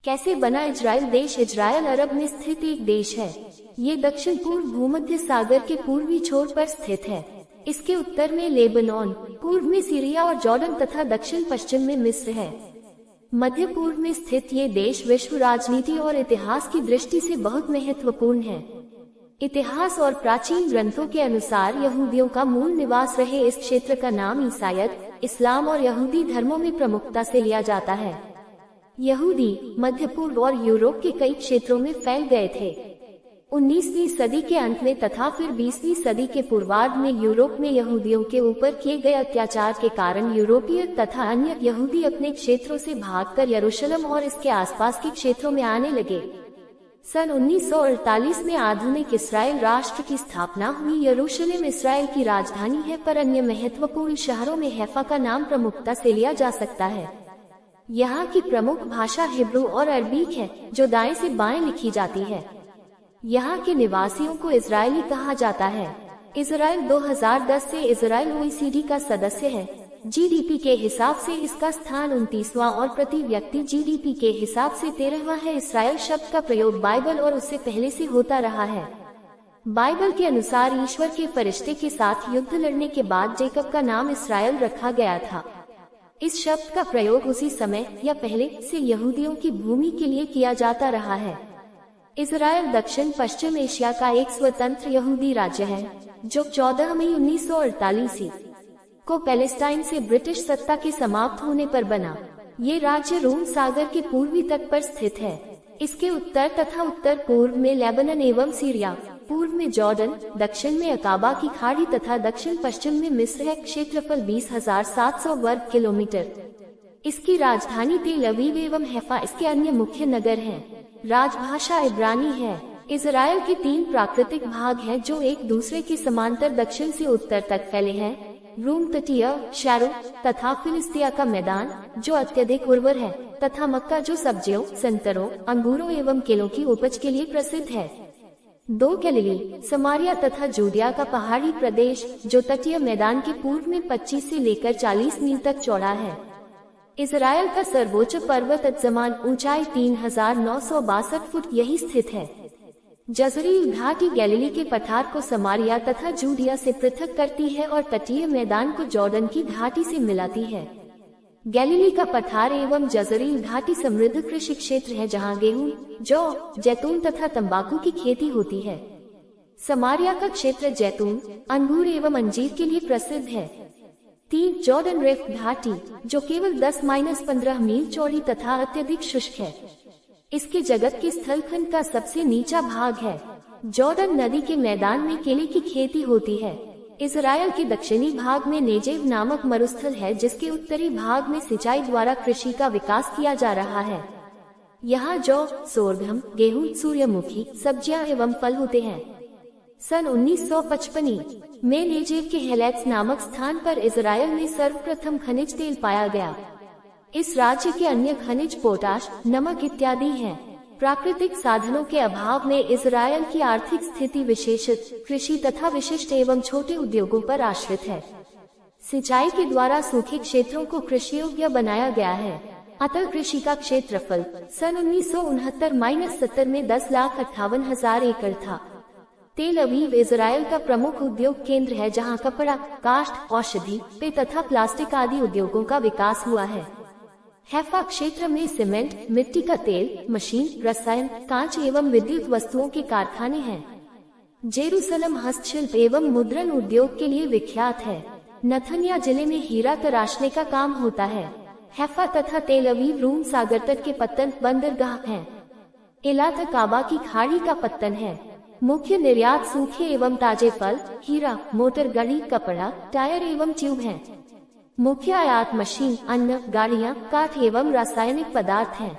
कैसे बना इजराइल देश? इजराइल अरब में स्थित एक देश है। ये दक्षिण पूर्व भूमध्य सागर के पूर्वी छोर पर स्थित है। इसके उत्तर में लेबनान, पूर्व में सीरिया और जॉर्डन तथा दक्षिण पश्चिम में मिस्र है। मध्य पूर्व में स्थित ये देश विश्व राजनीति और इतिहास की दृष्टि से बहुत महत्वपूर्ण है। इतिहास और प्राचीन ग्रंथों के अनुसार यहूदियों का मूल निवास रहे इस क्षेत्र का नाम ईसाईयत, इस्लाम और यहूदी धर्मों में प्रमुखता से लिया जाता है। यहूदी मध्य पूर्व और यूरोप के कई क्षेत्रों में फैल गए थे। 19वीं सदी के अंत में तथा फिर 20वीं सदी के पूर्वार्ध में यूरोप में यहूदियों के ऊपर किए गए अत्याचार के कारण यूरोपीय तथा अन्य यहूदी अपने क्षेत्रों से भागकर यरूशलेम और इसके आसपास के क्षेत्रों में आने लगे। सन 1948 में आधुनिक इसराइल राष्ट्र की स्थापना हुई। यरूशलेम इसराइल की राजधानी है, पर अन्य महत्वपूर्ण शहरों में हैफा का नाम प्रमुखता से लिया जा सकता है। यहाँ की प्रमुख भाषा हिब्रू और अरबीक है, जो दाएं से बाएं लिखी जाती है। यहाँ के निवासियों को इजरायली कहा जाता है। इजराइल 2010 से इजराइल OECD का सदस्य है। जीडीपी के हिसाब से इसका स्थान 29वां और प्रति व्यक्ति जीडीपी के हिसाब से 13वां है। इसराइल शब्द का प्रयोग बाइबल और उससे पहले से होता रहा है। बाइबल के अनुसार ईश्वर के फरिश्ते के साथ युद्ध लड़ने के बाद जेकब का नाम इसराइल रखा गया था। इस शब्द का प्रयोग उसी समय या पहले से यहूदियों की भूमि के लिए किया जाता रहा है। इजराइल दक्षिण पश्चिम एशिया का एक स्वतंत्र यहूदी राज्य है, जो 14 मई 1948 को पैलेस्टाइन से ब्रिटिश सत्ता के समाप्त होने पर बना। ये राज्य रोम सागर के पूर्वी तट पर स्थित है। इसके उत्तर तथा उत्तर पूर्व में लेबनान एवं सीरिया, पूर्व में जॉर्डन, दक्षिण में अकाबा की खाड़ी तथा दक्षिण पश्चिम में मिस्र है। क्षेत्रफल 20,700 वर्ग किलोमीटर। इसकी राजधानी तेल अवीव एवं हैफा इसके अन्य मुख्य नगर हैं। राजभाषा इब्रानी है। इजराइल के 3 प्राकृतिक भाग हैं, जो एक दूसरे के समांतर दक्षिण से उत्तर तक फैले हैं। रूम तटीय शारोन तथा फिलिस्तिया का मैदान, जो अत्यधिक उर्वर है, तथा मक्का, जो सब्जियों, संतरों, अंगूरों एवं केलों की उपज के लिए प्रसिद्ध है। 2 गलीली, समारिया तथा जूडिया का पहाड़ी प्रदेश, जो तटीय मैदान के पूर्व में 25 से लेकर 40 मील तक चौड़ा है। इजराइल का सर्वोच्च पर्वत अज़मान, ऊंचाई 3,962 फुट, यही स्थित है। जज़रील घाटी गैलिली के पठार को समारिया तथा जूडिया से पृथक करती है और तटीय मैदान को जॉर्डन की घाटी से मिलाती है। गैलिली का पठार एवं जज़रील घाटी समृद्ध कृषि क्षेत्र है, जहां गेहूं, जौ, जैतून तथा तंबाकू की खेती होती है। समारिया का क्षेत्र जैतून, अंगूर एवं अंजीर के लिए प्रसिद्ध है। 3 जॉर्डन रिफ्ट घाटी, जो केवल 10-15 मील चौड़ी तथा अत्यधिक शुष्क है। इसके जगत के स्थलखंड का सबसे नीचा भाग है। जॉर्डन नदी के मैदान में केले की खेती होती है। इजराइल के दक्षिणी भाग में नेजेव नामक मरुस्थल है, जिसके उत्तरी भाग में सिंचाई द्वारा कृषि का विकास किया जा रहा है। यहाँ जौ, सोरघम, गेहूं, सूर्यमुखी, सब्जियां एवं फल होते हैं। सन 1955 में नेजेव के हेलेट्स नामक स्थान पर इजराइल में सर्वप्रथम खनिज तेल पाया गया। इस राज्य के अन्य खनिज पोटाश, नमक इत्यादि हैं। प्राकृतिक साधनों के अभाव में इजराइल की आर्थिक स्थिति विशेषतः कृषि तथा विशिष्ट एवं छोटे उद्योगों पर आश्रित है। सिंचाई के द्वारा सूखे क्षेत्रों को कृषि योग्य बनाया गया है। अतः कृषि का क्षेत्रफल सन 1969-70 में 10,58,000 एकड़ था। तेल अवीव इजराइल का प्रमुख उद्योग केंद्र है, जहां कपड़ा, काष्ठ, औषधि, पेय तथा प्लास्टिक आदि उद्योगों का विकास हुआ है। हैफा क्षेत्र में सीमेंट, मिट्टी का तेल, मशीन, रसायन, कांच एवं विद्युत वस्तुओं के कारखाने हैं। जेरूसलम हस्तशिल्प एवं मुद्रण उद्योग के लिए विख्यात है। नथनिया जिले में हीरा तराशने का काम होता है। हैफा तथा तेल अवीव रोम सागर तट के पत्तन बंदरगाह हैं। इलात अकाबा की खाड़ी का पत्तन है। मुख्य निर्यात सूखे एवं ताजे फल, हीरा, मोटर गाड़ी, कपड़ा, टायर एवं ट्यूब हैं। मुख्य आयात मशीन, अन्न, गाड़ियां, काठ एवं रासायनिक पदार्थ हैं।